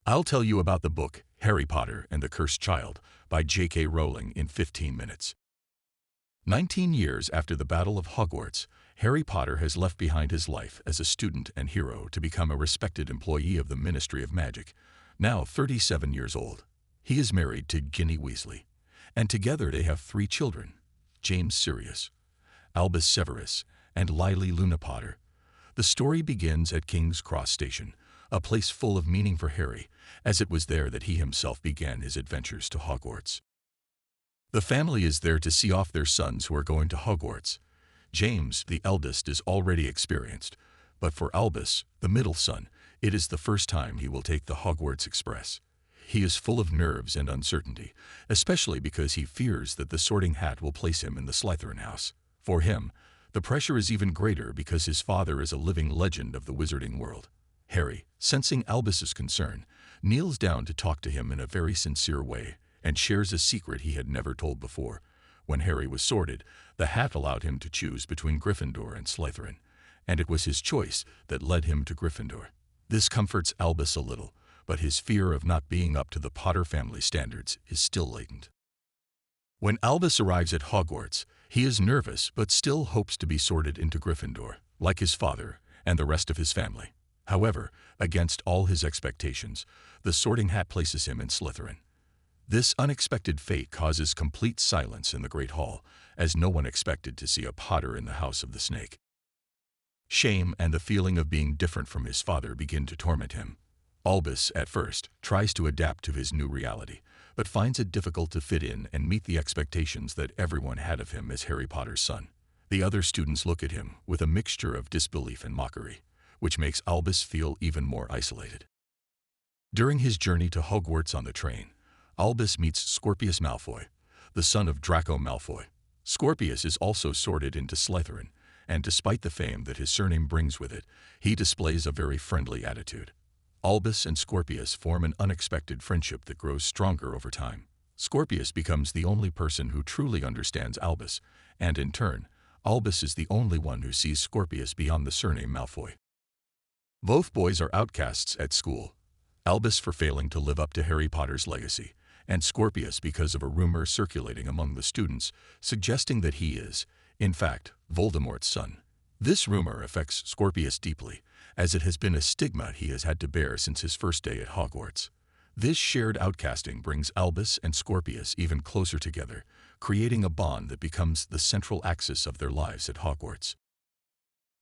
I'll tell you about the book Harry Potter and the Cursed Child by J.K. Rowling in 15 minutes. 19 years after the Battle of Hogwarts, Harry Potter has left behind his life as a student and hero to become a respected employee of the Ministry of Magic, now 37 years old. He is married to Ginny Weasley, and together they have 3 children, James Sirius, Albus Severus, and Lily Luna Potter. The story begins at King's Cross Station, a place full of meaning for Harry, as it was there that he himself began his adventures to Hogwarts. The family is there to see off their sons who are going to Hogwarts. James, the eldest, is already experienced, but for Albus, the middle son, it is the first time he will take the Hogwarts Express. He is full of nerves and uncertainty, especially because he fears that the Sorting Hat will place him in the Slytherin house. For him, the pressure is even greater because his father is a living legend of the wizarding world. Harry, sensing Albus's concern, kneels down to talk to him in a very sincere way and shares a secret he had never told before. When Harry was sorted, the hat allowed him to choose between Gryffindor and Slytherin, and it was his choice that led him to Gryffindor. This comforts Albus a little, but his fear of not being up to the Potter family standards is still latent. When Albus arrives at Hogwarts, he is nervous but still hopes to be sorted into Gryffindor, like his father and the rest of his family. However, against all his expectations, the Sorting Hat places him in Slytherin. This unexpected fate causes complete silence in the Great Hall, as no one expected to see a Potter in the House of the Snake. Shame and the feeling of being different from his father begin to torment him. Albus, at first, tries to adapt to his new reality, but finds it difficult to fit in and meet the expectations that everyone had of him as Harry Potter's son. The other students look at him with a mixture of disbelief and mockery, which makes Albus feel even more isolated. During his journey to Hogwarts on the train, Albus meets Scorpius Malfoy, the son of Draco Malfoy. Scorpius is also sorted into Slytherin, and despite the fame that his surname brings with it, he displays a very friendly attitude. Albus and Scorpius form an unexpected friendship that grows stronger over time. Scorpius becomes the only person who truly understands Albus, and in turn, Albus is the only one who sees Scorpius beyond the surname Malfoy. Both boys are outcasts at school, Albus for failing to live up to Harry Potter's legacy, and Scorpius because of a rumor circulating among the students suggesting that he is, in fact, Voldemort's son. This rumor affects Scorpius deeply, as it has been a stigma he has had to bear since his first day at Hogwarts. This shared outcasting brings Albus and Scorpius even closer together, creating a bond that becomes the central axis of their lives at Hogwarts.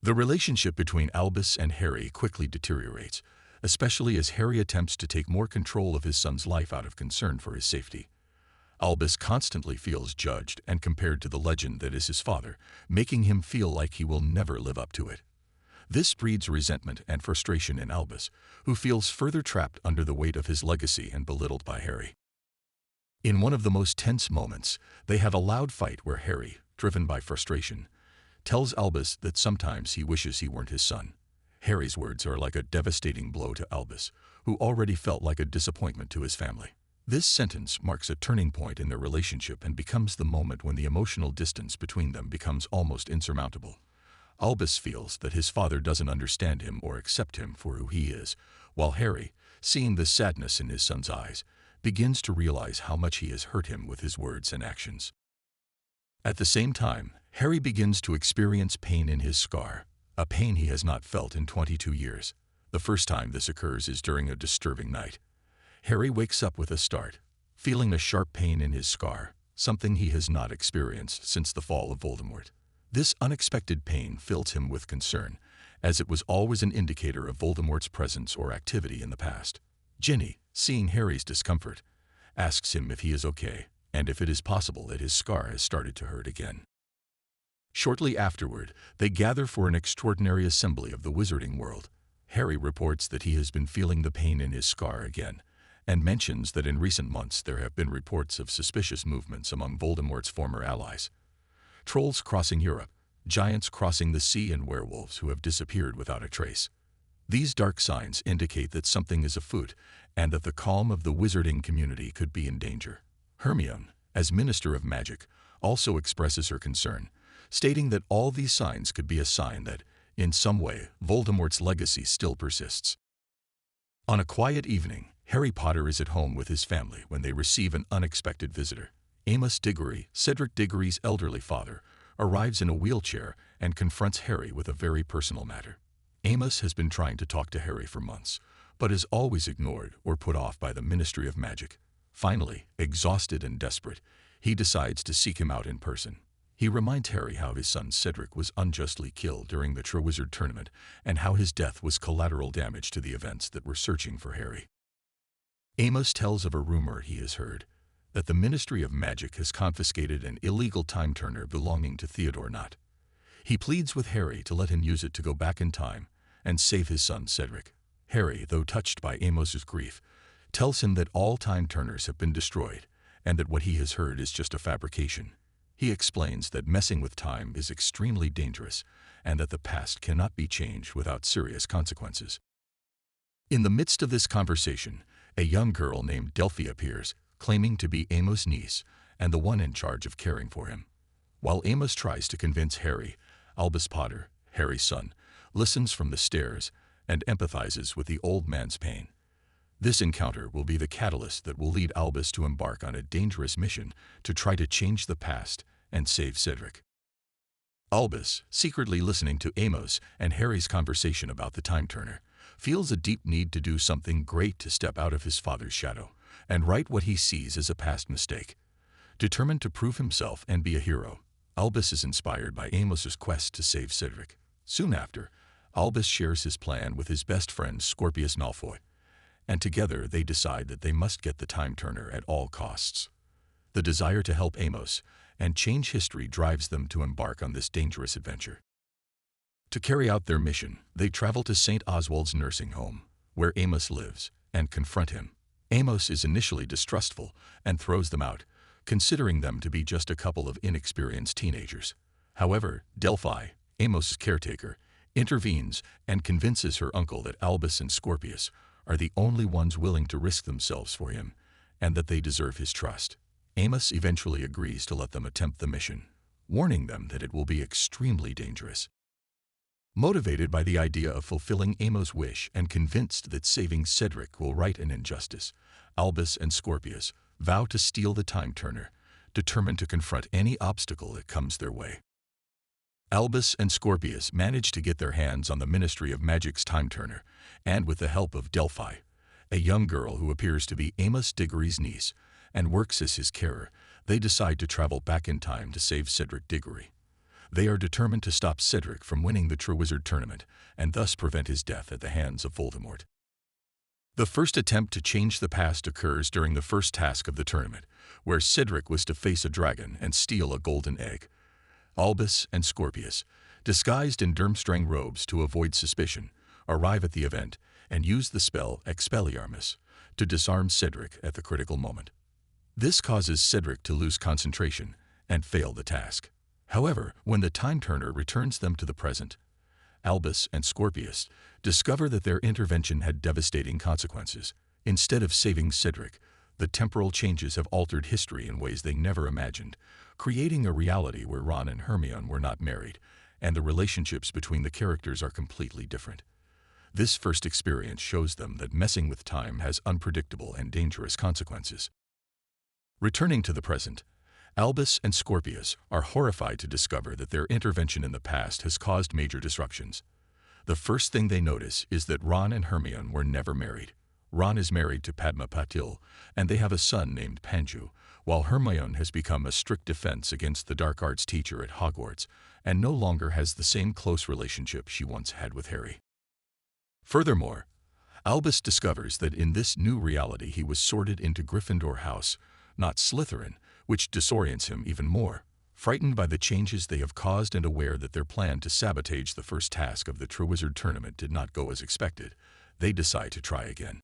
The relationship between Albus and Harry quickly deteriorates, especially as Harry attempts to take more control of his son's life out of concern for his safety. Albus constantly feels judged and compared to the legend that is his father, making him feel like he will never live up to it. This breeds resentment and frustration in Albus, who feels further trapped under the weight of his legacy and belittled by Harry. In one of the most tense moments, they have a loud fight where Harry, driven by frustration, tells Albus that sometimes he wishes he weren't his son. Harry's words are like a devastating blow to Albus, who already felt like a disappointment to his family. This sentence marks a turning point in their relationship and becomes the moment when the emotional distance between them becomes almost insurmountable. Albus feels that his father doesn't understand him or accept him for who he is, while Harry, seeing the sadness in his son's eyes, begins to realize how much he has hurt him with his words and actions. At the same time, Harry begins to experience pain in his scar, a pain he has not felt in 22 years. The first time this occurs is during a disturbing night. Harry wakes up with a start, feeling a sharp pain in his scar, something he has not experienced since the fall of Voldemort. This unexpected pain fills him with concern, as it was always an indicator of Voldemort's presence or activity in the past. Ginny, seeing Harry's discomfort, asks him if he is okay, and if it is possible that his scar has started to hurt again. Shortly afterward, they gather for an extraordinary assembly of the wizarding world. Harry reports that he has been feeling the pain in his scar again, and mentions that in recent months there have been reports of suspicious movements among Voldemort's former allies. Trolls crossing Europe, giants crossing the sea, and werewolves who have disappeared without a trace. These dark signs indicate that something is afoot and that the calm of the wizarding community could be in danger. Hermione, as Minister of Magic, also expresses her concern, stating that all these signs could be a sign that, in some way, Voldemort's legacy still persists. On a quiet evening, Harry Potter is at home with his family when they receive an unexpected visitor. Amos Diggory, Cedric Diggory's elderly father, arrives in a wheelchair and confronts Harry with a very personal matter. Amos has been trying to talk to Harry for months, but is always ignored or put off by the Ministry of Magic. Finally, exhausted and desperate, he decides to seek him out in person. He reminds Harry how his son Cedric was unjustly killed during the Triwizard Tournament and how his death was collateral damage to the events that were searching for Harry. Amos tells of a rumor he has heard, that the Ministry of Magic has confiscated an illegal time turner belonging to Theodore Nott. He pleads with Harry to let him use it to go back in time and save his son Cedric. Harry, though touched by Amos's grief, tells him that all time turners have been destroyed and that what he has heard is just a fabrication. He explains that messing with time is extremely dangerous and that the past cannot be changed without serious consequences. In the midst of this conversation, a young girl named Delphi appears, claiming to be Amos' niece and the one in charge of caring for him. While Amos tries to convince Harry, Albus Potter, Harry's son, listens from the stairs and empathizes with the old man's pain. This encounter will be the catalyst that will lead Albus to embark on a dangerous mission to try to change the past and save Cedric. Albus, secretly listening to Amos and Harry's conversation about the time turner, feels a deep need to do something great to step out of his father's shadow and right what he sees as a past mistake. Determined to prove himself and be a hero, Albus is inspired by Amos's quest to save Cedric. Soon after, Albus shares his plan with his best friend Scorpius Malfoy, and together they decide that they must get the time turner at all costs. The desire to help Amos and change history drives them to embark on this dangerous adventure. To carry out their mission, they travel to St. Oswald's nursing home, where Amos lives, and confront him. Amos is initially distrustful and throws them out, considering them to be just a couple of inexperienced teenagers. However, Delphi, Amos's caretaker, intervenes and convinces her uncle that Albus and Scorpius are the only ones willing to risk themselves for him and that they deserve his trust. Amos eventually agrees to let them attempt the mission, warning them that it will be extremely dangerous. Motivated by the idea of fulfilling Amos' wish and convinced that saving Cedric will right an injustice, Albus and Scorpius vow to steal the time turner, determined to confront any obstacle that comes their way. Albus and Scorpius manage to get their hands on the Ministry of Magic's time turner, and with the help of Delphi, a young girl who appears to be Amos Diggory's niece and works as his carer, they decide to travel back in time to save Cedric Diggory. They are determined to stop Cedric from winning the Triwizard Tournament and thus prevent his death at the hands of Voldemort. The first attempt to change the past occurs during the first task of the tournament, where Cedric was to face a dragon and steal a golden egg. Albus and Scorpius, disguised in Durmstrang robes to avoid suspicion, arrive at the event and use the spell Expelliarmus to disarm Cedric at the critical moment. This causes Cedric to lose concentration and fail the task. However, when the time turner returns them to the present, Albus and Scorpius discover that their intervention had devastating consequences. Instead of saving Cedric, the temporal changes have altered history in ways they never imagined, creating a reality where Ron and Hermione were not married, and the relationships between the characters are completely different. This first experience shows them that messing with time has unpredictable and dangerous consequences. Returning to the present, Albus and Scorpius are horrified to discover that their intervention in the past has caused major disruptions. The first thing they notice is that Ron and Hermione were never married. Ron is married to Padma Patil, and they have a son named Panju, while Hermione has become a strict defense against the dark arts teacher at Hogwarts and no longer has the same close relationship she once had with Harry. Furthermore, Albus discovers that in this new reality he was sorted into Gryffindor House, not Slytherin, which disorients him even more. Frightened by the changes they have caused and aware that their plan to sabotage the first task of the Triwizard Tournament did not go as expected, they decide to try again.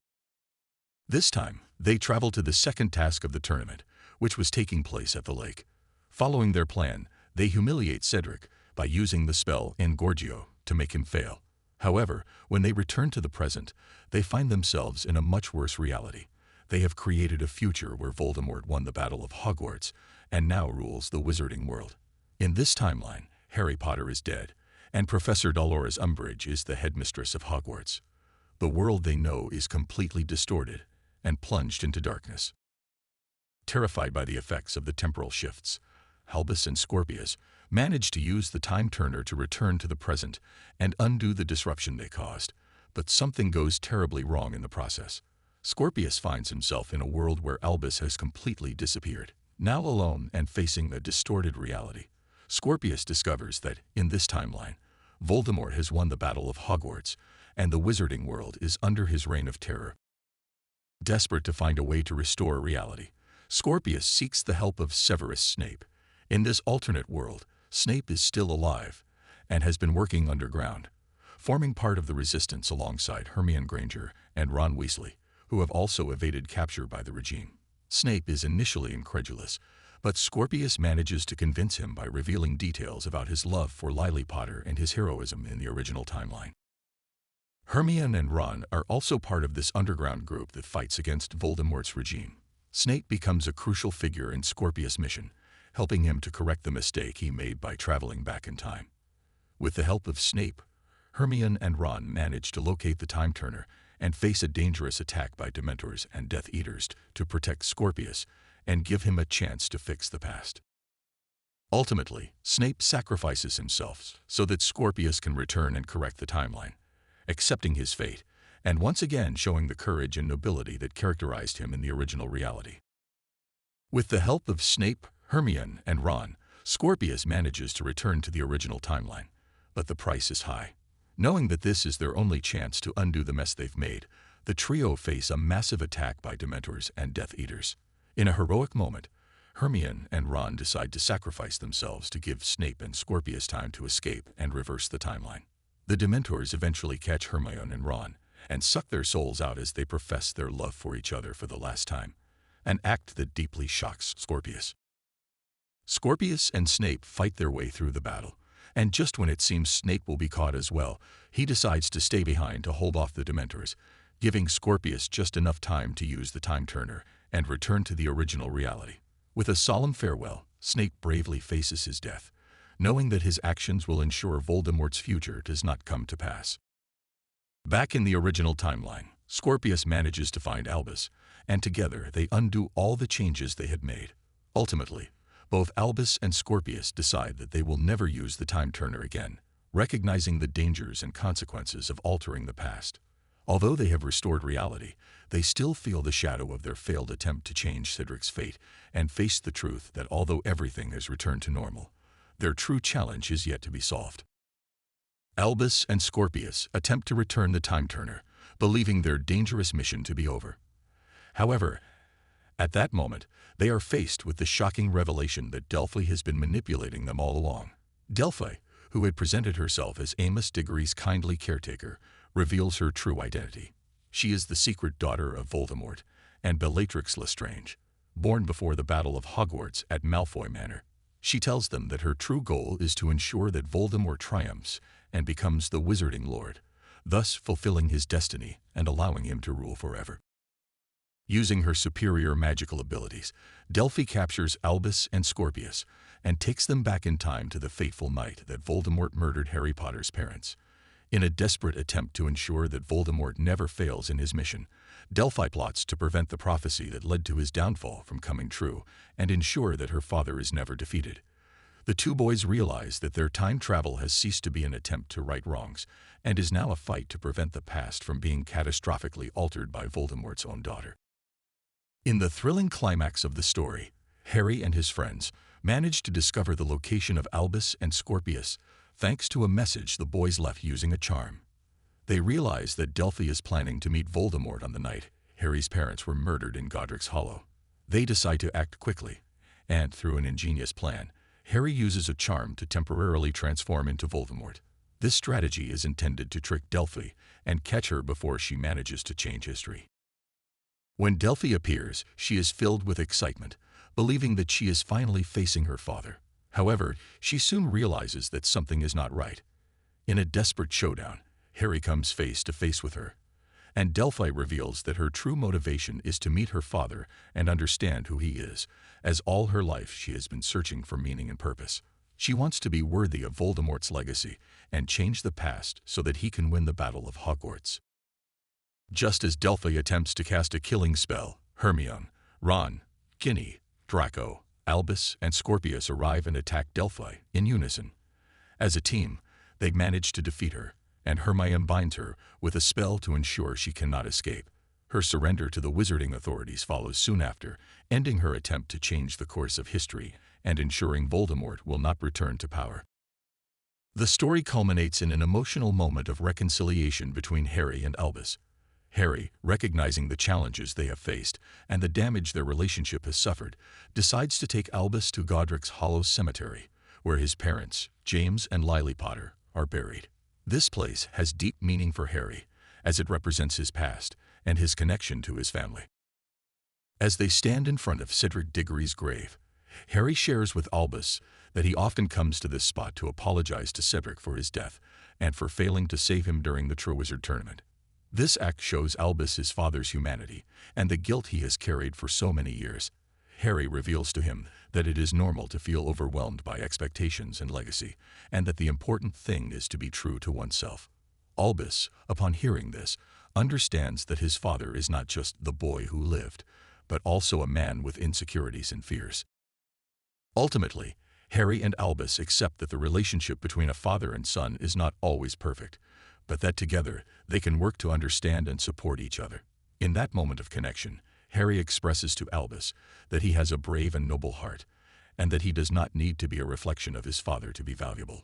This time, they travel to the second task of the tournament, which was taking place at the lake. Following their plan, they humiliate Cedric by using the spell Engorgio to make him fail. However, when they return to the present, they find themselves in a much worse reality. They have created a future where Voldemort won the Battle of Hogwarts and now rules the wizarding world. In this timeline, Harry Potter is dead, and Professor Dolores Umbridge is the headmistress of Hogwarts. The world they know is completely distorted, and plunged into darkness. Terrified by the effects of the temporal shifts, Albus and Scorpius managed to use the time turner to return to the present and undo the disruption they caused, but something goes terribly wrong in the process. Scorpius finds himself in a world where Albus has completely disappeared. Now alone and facing a distorted reality, Scorpius discovers that, in this timeline, Voldemort has won the Battle of Hogwarts, and the wizarding world is under his reign of terror. Desperate to find a way to restore reality, Scorpius seeks the help of Severus Snape. In this alternate world, Snape is still alive and has been working underground, forming part of the resistance alongside Hermione Granger and Ron Weasley, who have also evaded capture by the regime. Snape is initially incredulous, but Scorpius manages to convince him by revealing details about his love for Lily Potter and his heroism in the original timeline. Hermione and Ron are also part of this underground group that fights against Voldemort's regime. Snape becomes a crucial figure in Scorpius' mission, helping him to correct the mistake he made by traveling back in time. With the help of Snape, Hermione and Ron manage to locate the time turner and face a dangerous attack by Dementors and Death Eaters to protect Scorpius and give him a chance to fix the past. Ultimately, Snape sacrifices himself so that Scorpius can return and correct the timeline, accepting his fate and once again showing the courage and nobility that characterized him in the original reality. With the help of Snape, Hermione, and Ron, Scorpius manages to return to the original timeline, but the price is high. Knowing that this is their only chance to undo the mess they've made, the trio face a massive attack by Dementors and Death Eaters. In a heroic moment, Hermione and Ron decide to sacrifice themselves to give Snape and Scorpius time to escape and reverse the timeline. The Dementors eventually catch Hermione and Ron and suck their souls out as they profess their love for each other for the last time, an act that deeply shocks Scorpius. Scorpius and Snape fight their way through the battle, and just when it seems Snape will be caught as well, he decides to stay behind to hold off the Dementors, giving Scorpius just enough time to use the time turner and return to the original reality. With a solemn farewell, Snape bravely faces his death, knowing that his actions will ensure Voldemort's future does not come to pass. Back in the original timeline, Scorpius manages to find Albus, and together they undo all the changes they had made. Ultimately, both Albus and Scorpius decide that they will never use the time turner again, recognizing the dangers and consequences of altering the past. Although they have restored reality, they still feel the shadow of their failed attempt to change Cedric's fate and face the truth that although everything has returned to normal, their true challenge is yet to be solved. Albus and Scorpius attempt to return the time turner, believing their dangerous mission to be over. However, at that moment, they are faced with the shocking revelation that Delphi has been manipulating them all along. Delphi, who had presented herself as Amos Diggory's kindly caretaker, reveals her true identity. She is the secret daughter of Voldemort and Bellatrix Lestrange, born before the Battle of Hogwarts at Malfoy Manor. She tells them that her true goal is to ensure that Voldemort triumphs and becomes the Wizarding Lord, thus fulfilling his destiny and allowing him to rule forever. Using her superior magical abilities, Delphi captures Albus and Scorpius and takes them back in time to the fateful night that Voldemort murdered Harry Potter's parents. In a desperate attempt to ensure that Voldemort never fails in his mission, Delphi plots to prevent the prophecy that led to his downfall from coming true and ensure that her father is never defeated. The two boys realize that their time travel has ceased to be an attempt to right wrongs and is now a fight to prevent the past from being catastrophically altered by Voldemort's own daughter. In the thrilling climax of the story, Harry and his friends manage to discover the location of Albus and Scorpius thanks to a message the boys left using a charm. They realize that Delphi is planning to meet Voldemort on the night Harry's parents were murdered in Godric's Hollow. They decide to act quickly, and through an ingenious plan, Harry uses a charm to temporarily transform into Voldemort. This strategy is intended to trick Delphi and catch her before she manages to change history. When Delphi appears, she is filled with excitement, believing that she is finally facing her father. However, she soon realizes that something is not right. In a desperate showdown, Harry comes face to face with her, and Delphi reveals that her true motivation is to meet her father and understand who he is, as all her life she has been searching for meaning and purpose. She wants to be worthy of Voldemort's legacy and change the past so that he can win the Battle of Hogwarts. Just as Delphi attempts to cast a killing spell, Hermione, Ron, Ginny, Draco, Albus, and Scorpius arrive and attack Delphi in unison. As a team, they manage to defeat her, and Hermione binds her with a spell to ensure she cannot escape. Her surrender to the wizarding authorities follows soon after, ending her attempt to change the course of history and ensuring Voldemort will not return to power. The story culminates in an emotional moment of reconciliation between Harry and Albus. Harry, recognizing the challenges they have faced and the damage their relationship has suffered, decides to take Albus to Godric's Hollow Cemetery, where his parents, James and Lily Potter, are buried. This place has deep meaning for Harry, as it represents his past and his connection to his family. As they stand in front of Cedric Diggory's grave, Harry shares with Albus that he often comes to this spot to apologize to Cedric for his death and for failing to save him during the Triwizard Tournament. This act shows Albus his father's humanity and the guilt he has carried for so many years. Harry reveals to him that it is normal to feel overwhelmed by expectations and legacy, and that the important thing is to be true to oneself. Albus, upon hearing this, understands that his father is not just the boy who lived, but also a man with insecurities and fears. Ultimately, Harry and Albus accept that the relationship between a father and son is not always perfect, but that together they can work to understand and support each other. In that moment of connection, Harry expresses to Albus that he has a brave and noble heart, and that he does not need to be a reflection of his father to be valuable.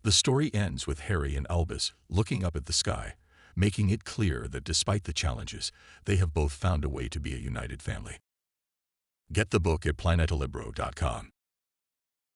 The story ends with Harry and Albus looking up at the sky, making it clear that despite the challenges, they have both found a way to be a united family. Get the book at planetalibro.com.